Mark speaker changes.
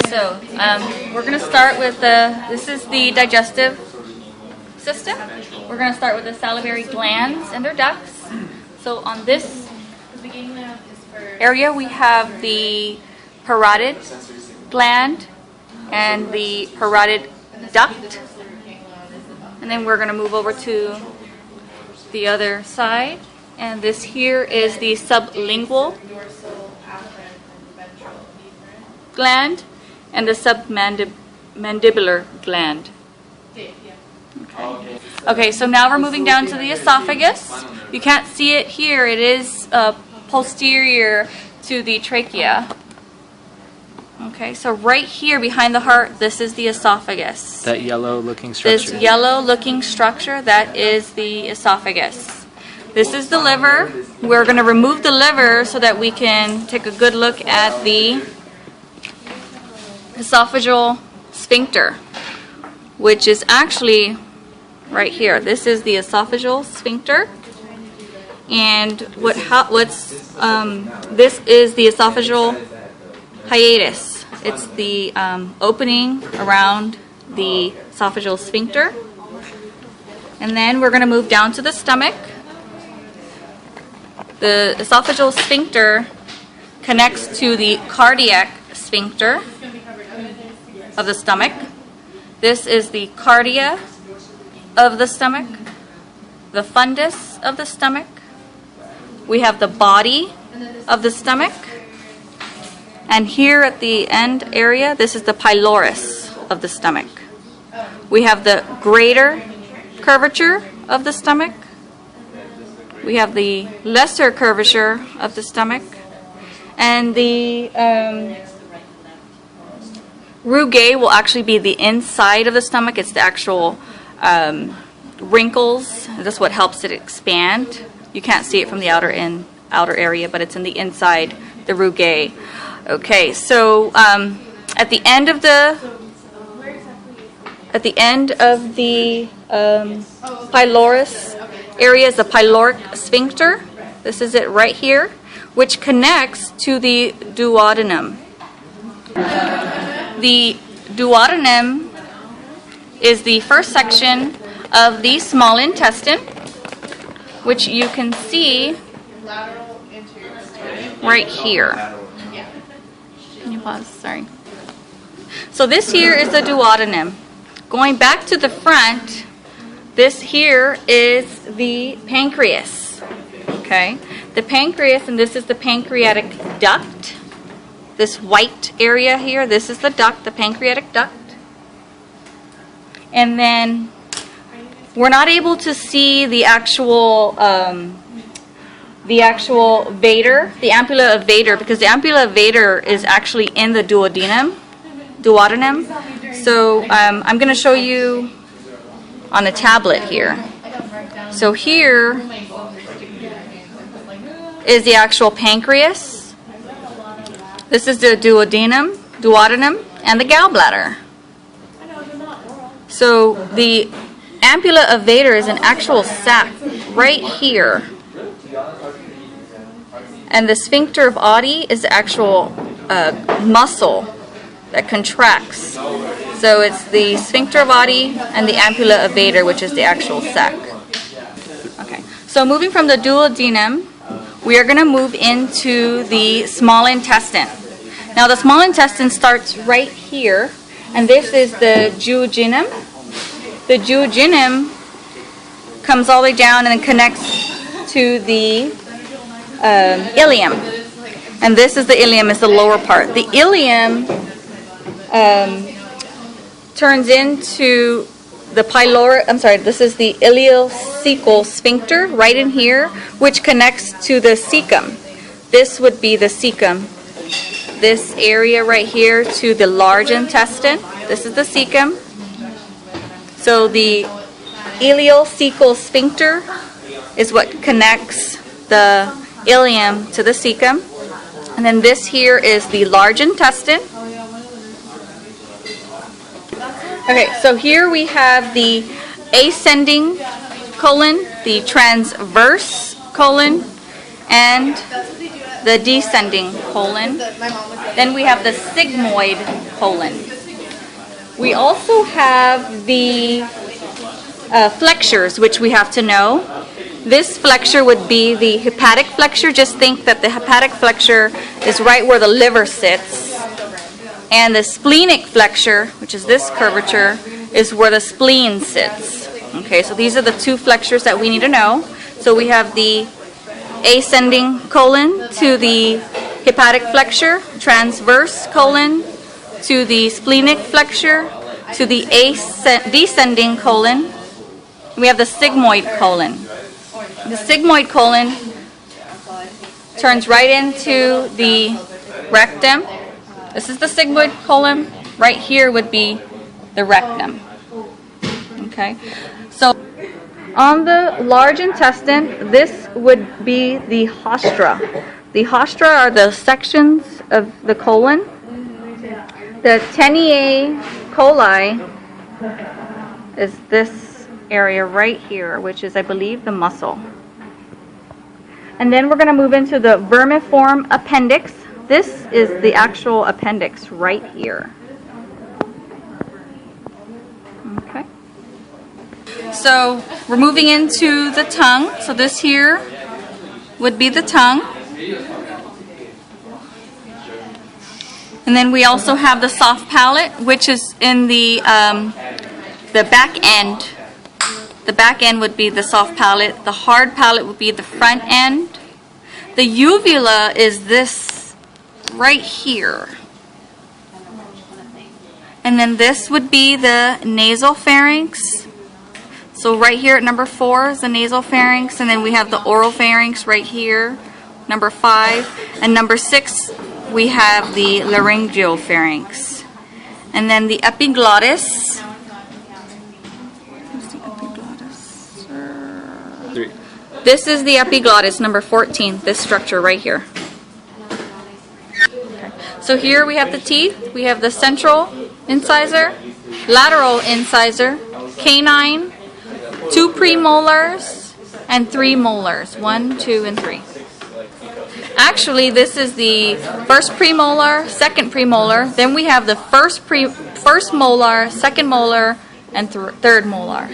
Speaker 1: So we're going to start with this is the digestive system. We're going to start with the salivary glands and their ducts. So on this area we have the parotid gland and the parotid duct. And then we're going to move over to the other side. And this here is the sublingual gland and the submandibular gland. Okay, so now we're moving down to the esophagus. You can't see it here. It is posterior to the trachea. Okay, so right here behind the heart, this is the esophagus.
Speaker 2: That yellow-looking structure.
Speaker 1: This yellow-looking structure, that is the esophagus. This is the liver. We're going to remove the liver so that we can take a good look at the esophageal sphincter, which is actually right here. This is the esophageal sphincter, and this is the esophageal hiatus. It's the opening around the esophageal sphincter. And then we're going to move down to the stomach. The esophageal sphincter connects to the cardiac sphincter of the stomach. This is the cardia of the stomach, the fundus of the stomach. We have the body of the stomach. And here at the end area, this is the pylorus of the stomach. We have the greater curvature of the stomach. We have the lesser curvature of the stomach. And the rugae will actually be the inside of the stomach. It's the actual wrinkles. That's what helps it expand. You can't see it from the outer area, but it's in the inside, the rugae. Okay, so at the end of the pylorus area is the pyloric sphincter. This is it right here, which connects to the duodenum. The duodenum is the first section of the small intestine, which you can see right here. Can you pause? Sorry. So this here is the duodenum. Going back to the front, this here is the pancreas. Okay? The pancreas, and this is the pancreatic duct. This white area here, this is the duct, the pancreatic duct. And then we're not able to see the actual Vader, the ampulla of Vader, because the ampulla of Vader is actually in the duodenum. So I'm going to show you on a tablet here. So here is the actual pancreas. This is the duodenum, and the gallbladder. So the ampulla of Vader is an actual sac right here. And the sphincter of Oddi is the actual muscle that contracts. So it's the sphincter of Oddi and the ampulla of Vader, which is the actual sac. Okay. So moving from the duodenum, we are going to move into the small intestine. Now the small intestine starts right here, and this is the duodenum. The duodenum comes all the way down and then connects to the ileum. And this is the ileum, is the lower part. The ileum turns into the this is the ileocecal sphincter right in here, which connects to the cecum. This would be the cecum. This area right here to the large intestine. This is the cecum. So the ileocecal sphincter is what connects the ileum to the cecum. And then this here is the large intestine. Okay, so here we have the ascending colon, the transverse colon, and the descending colon. Then we have the sigmoid colon. We also have the flexures, which we have to know. This flexure would be the hepatic flexure. Just think that the hepatic flexure is right where the liver sits. And the splenic flexure, which is this curvature, is where the spleen sits. Okay, so these are the two flexures that we need to know. So we have the ascending colon to the hepatic flexure, transverse colon to the splenic flexure, to the descending colon. We have the sigmoid colon. The sigmoid colon turns right into the rectum. This is the sigmoid colon. Right here would be the rectum. Okay, so on the large intestine, this would be the haustra. The haustra are the sections of the colon. The Teniae coli is this area right here, which is, I believe, the muscle. And then we're going to move into the vermiform appendix. This is the actual appendix right here. Okay. So we're moving into the tongue. So this here would be the tongue. And then we also have the soft palate, which is in the back end. The back end would be the soft palate. The hard palate would be the front end. The uvula is this right here. And then this would be the nasal pharynx. So right here at number 4 is the nasal pharynx, and then we have the oral pharynx right here, number 5, and number 6 we have the laryngeal pharynx. And then the epiglottis. Where's the epiglottis?
Speaker 2: 3.
Speaker 1: This is the epiglottis, number 14, this structure right here. Okay. So here we have the teeth. We have the central incisor, lateral incisor, canine, 2 premolars, and 3 molars. 1, 2, and 3. Actually, this is the first premolar, second premolar. Then we have the first molar, second molar, and third molar.